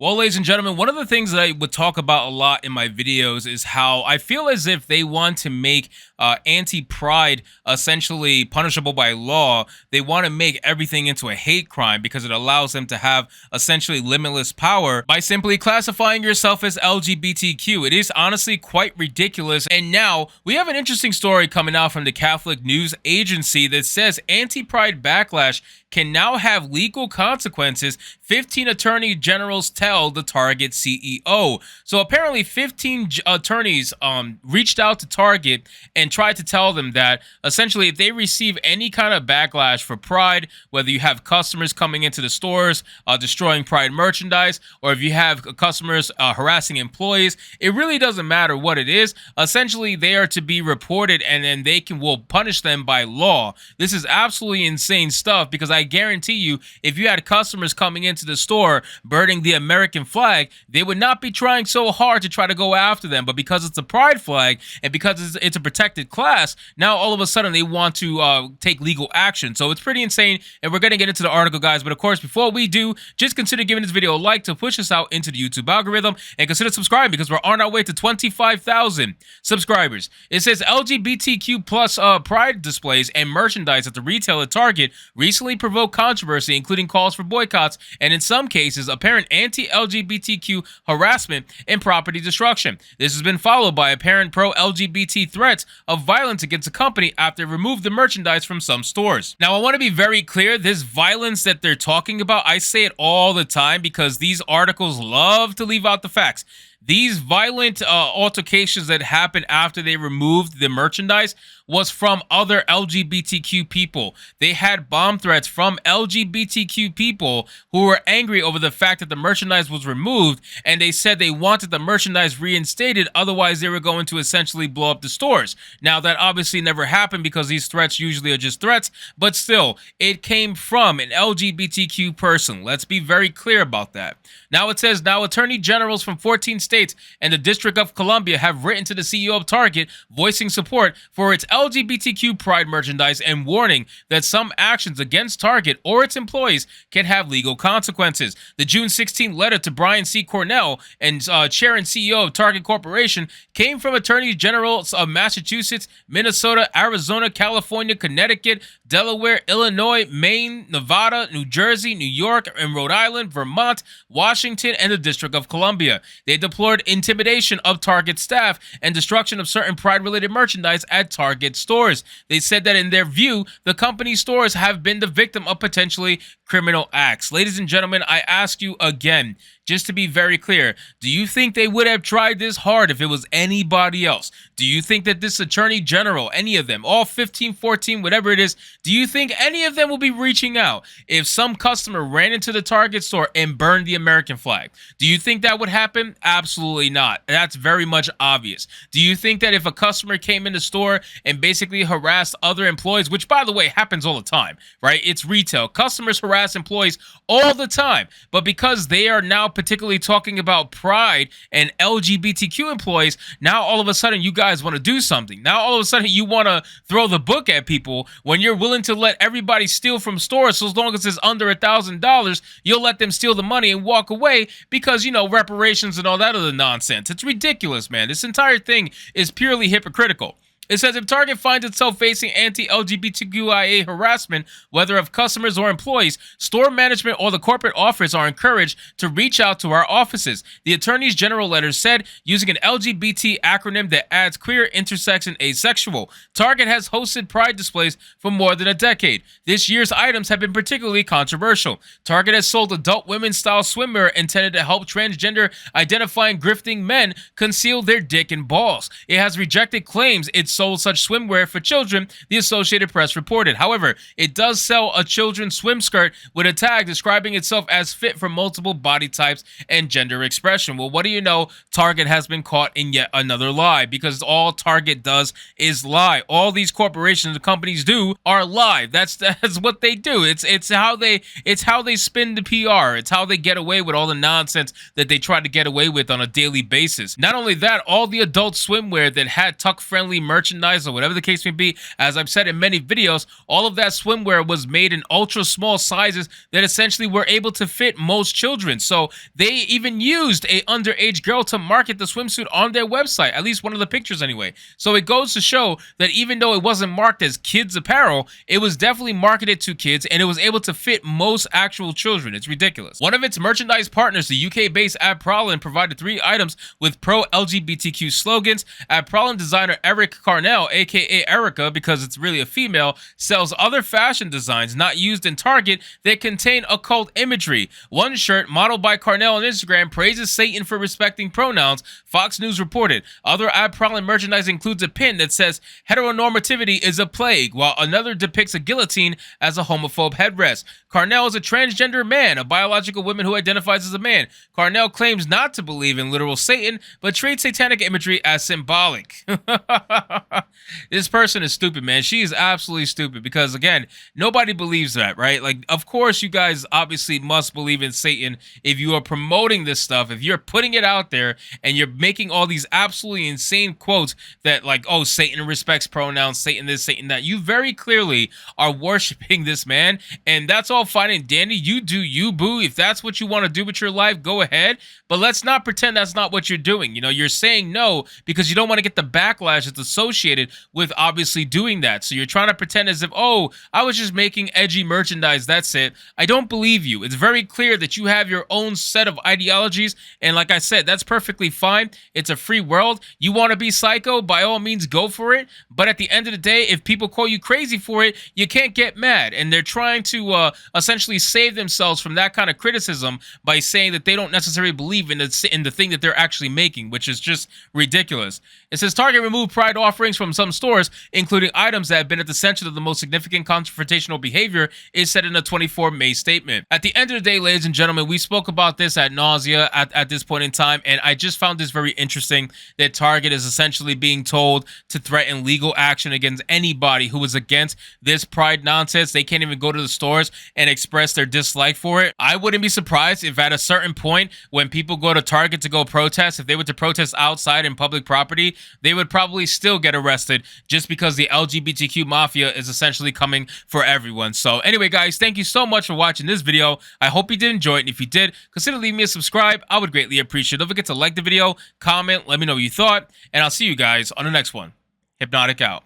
Well, ladies and gentlemen, one of the things that I would talk about a lot in my videos is how I feel as if they want to make anti-pride essentially punishable by law. They want to make everything into a hate crime because it allows them to have essentially limitless power by simply classifying yourself as LGBTQ. It is honestly quite ridiculous. And now we have an interesting story coming out from the Catholic News Agency that says anti-pride backlash can now have legal consequences. 15 attorney generals tell the Target CEO. So apparently 15 attorneys reached out to Target and tried to tell them that essentially if they receive any kind of backlash for Pride, whether you have customers coming into the stores destroying Pride merchandise, or if you have customers harassing employees, it really doesn't matter what it is. Essentially, they are to be reported, and then will punish them by law. This is absolutely insane stuff, because I guarantee you, if you had customers coming into the store burning the American flag, they would not be trying so hard to try to go after them. But because it's a pride flag and because it's a protected class, now all of a sudden they want to take legal action. So it's pretty insane, and we're going to get into the article, guys. But of course, before we do, just consider giving this video a like to push us out into the YouTube algorithm, and consider subscribing because we're on our way to 25,000 subscribers. It says LGBTQ plus pride displays and merchandise at the retailer Target recently provoked controversy, including calls for boycotts and in some cases apparent anti-LGBTQ harassment and property destruction. This has been followed by apparent pro-LGBT threats of violence against the company after it removed the merchandise from some stores. Now, I want to be very clear, this violence that they're talking about, I say it all the time because these articles love to leave out the facts. These violent altercations that happened after they removed the merchandise was from other LGBTQ people. They had bomb threats from LGBTQ people who were angry over the fact that the merchandise was removed, and they said they wanted the merchandise reinstated, otherwise they were going to essentially blow up the stores. Now, that obviously never happened because these threats usually are just threats, but still, it came from an LGBTQ person. Let's be very clear about that. Now it says, now attorney generals from 14 states and the District of Columbia have written to the CEO of Target voicing support for its LGBTQ pride merchandise and warning that some actions against Target or its employees can have legal consequences. The June 16 letter to Brian C. Cornell, and chair and CEO of Target Corporation, came from attorneys generals of Massachusetts, Minnesota, Arizona, California, Connecticut, Delaware, Illinois, Maine, Nevada, New Jersey, New York, and Rhode Island, Vermont, Washington, and the District of Columbia. They deplored intimidation of Target staff and destruction of certain pride-related merchandise at Target stores. They said that in their view, the company's stores have been the victim of potentially criminal acts. Ladies and gentlemen, I ask you again, just to be very clear, do you think they would have tried this hard if it was anybody else? Do you think that this attorney general, any of them, all 15, 14, whatever it is, do you think any of them will be reaching out if some customer ran into the Target store and burned the American flag? Do you think that would happen? Absolutely not. That's very much obvious. Do you think that if a customer came in the store and basically harassed other employees, which by the way happens all the time, right? It's retail. Customers harass employees all the time, but because they are now particularly talking about pride and LGBTQ employees, now all of a sudden you guys want to do something. Now all of a sudden you want to throw the book at people when you're willing to let everybody steal from stores. So as long as it's under $1,000, you'll let them steal the money and walk away because, you know, reparations and all that other nonsense. It's ridiculous, man. This entire thing is purely hypocritical. It says if Target finds itself facing anti-LGBTQIA harassment, whether of customers or employees, store management or the corporate office are encouraged to reach out to our offices. The Attorney's General letter said, using an LGBT acronym that adds queer, intersex, and asexual. Target has hosted pride displays for more than a decade. This year's items have been particularly controversial. Target has sold adult women's-style swimwear intended to help transgender identifying grifting men conceal their dick and balls. It has rejected claims it sold such swimwear for children, the Associated Press reported. However, it does sell a children's swim skirt with a tag describing itself as fit for multiple body types and gender expression. Well, what do you know? Target has been caught in yet another lie, because all Target does is lie. All these corporations and companies do are lie. That's what they do. It's how they spin the PR. It's how they get away with all the nonsense that they try to get away with on a daily basis. Not only that, all the adult swimwear that had tuck-friendly merchandise merchandise or whatever the case may be. As I've said in many videos, all of that swimwear was made in ultra small sizes that essentially were able to fit most children. So they even used a underage girl to market the swimsuit on their website, at least one of the pictures anyway. So it goes to show that even though it wasn't marked as kids apparel, it was definitely marketed to kids and it was able to fit most actual children. It's ridiculous. One of its merchandise partners, the UK-based Prolin, provided 3 items with pro-LGBTQ slogans. Prolin designer Eric Carnell, aka Erica because it's really a female, sells other fashion designs not used in Target that contain occult imagery. One shirt, modeled by Carnell on Instagram, praises Satan for respecting pronouns, Fox News reported. Other Prolin merchandise includes a pin that says heteronormativity is a plague, while another depicts a guillotine as a homophobe headrest. Carnell is a transgender man, a biological woman who identifies as a man. Carnell claims not to believe in literal Satan, but treats satanic imagery as symbolic. This person is stupid, man. She is absolutely stupid because, again, nobody believes that, right? Like, of course, you guys obviously must believe in Satan if you are promoting this stuff, if you're putting it out there and you're making all these absolutely insane quotes that, like, oh, Satan respects pronouns, Satan this, Satan that. You very clearly are worshiping this man, and that's all fine and dandy. You do you, boo. If that's what you want to do with your life, go ahead. But let's not pretend that's not what you're doing. You know, you're saying no because you don't want to get the backlash that's associated with obviously doing that. So you're trying to pretend as if, oh, I was just making edgy merchandise, that's it. I don't believe you. It's very clear that you have your own set of ideologies, and like I said, that's perfectly fine. It's a free world. You want to be psycho, by all means, go for it. But at the end of the day, if people call you crazy for it, you can't get mad. And they're trying to essentially save themselves from that kind of criticism by saying that they don't necessarily believe in the thing that they're actually making, which is just ridiculous. It says Target removed Pride offerings from some stores, including items that have been at the center of the most significant confrontational behavior, is said in a 24 May statement. At the end of the day, ladies and gentlemen, we spoke about this ad nausea at this point in time, and I just found this very interesting that Target is essentially being told to threaten legal action against anybody who is against this Pride nonsense. They can't even go to the stores and express their dislike for it. I wouldn't be surprised if at a certain point when people go to Target to go protest, if they were to protest outside in public property, they would probably still get arrested just because the LGBTQ mafia is essentially coming for everyone. So anyway, guys, thank you so much for watching this video. I hope you did enjoy it. And if you did, consider leaving me a subscribe. I would greatly appreciate it. Don't forget to like the video, comment, let me know what you thought, and I'll see you guys on the next one. Hypnotic out.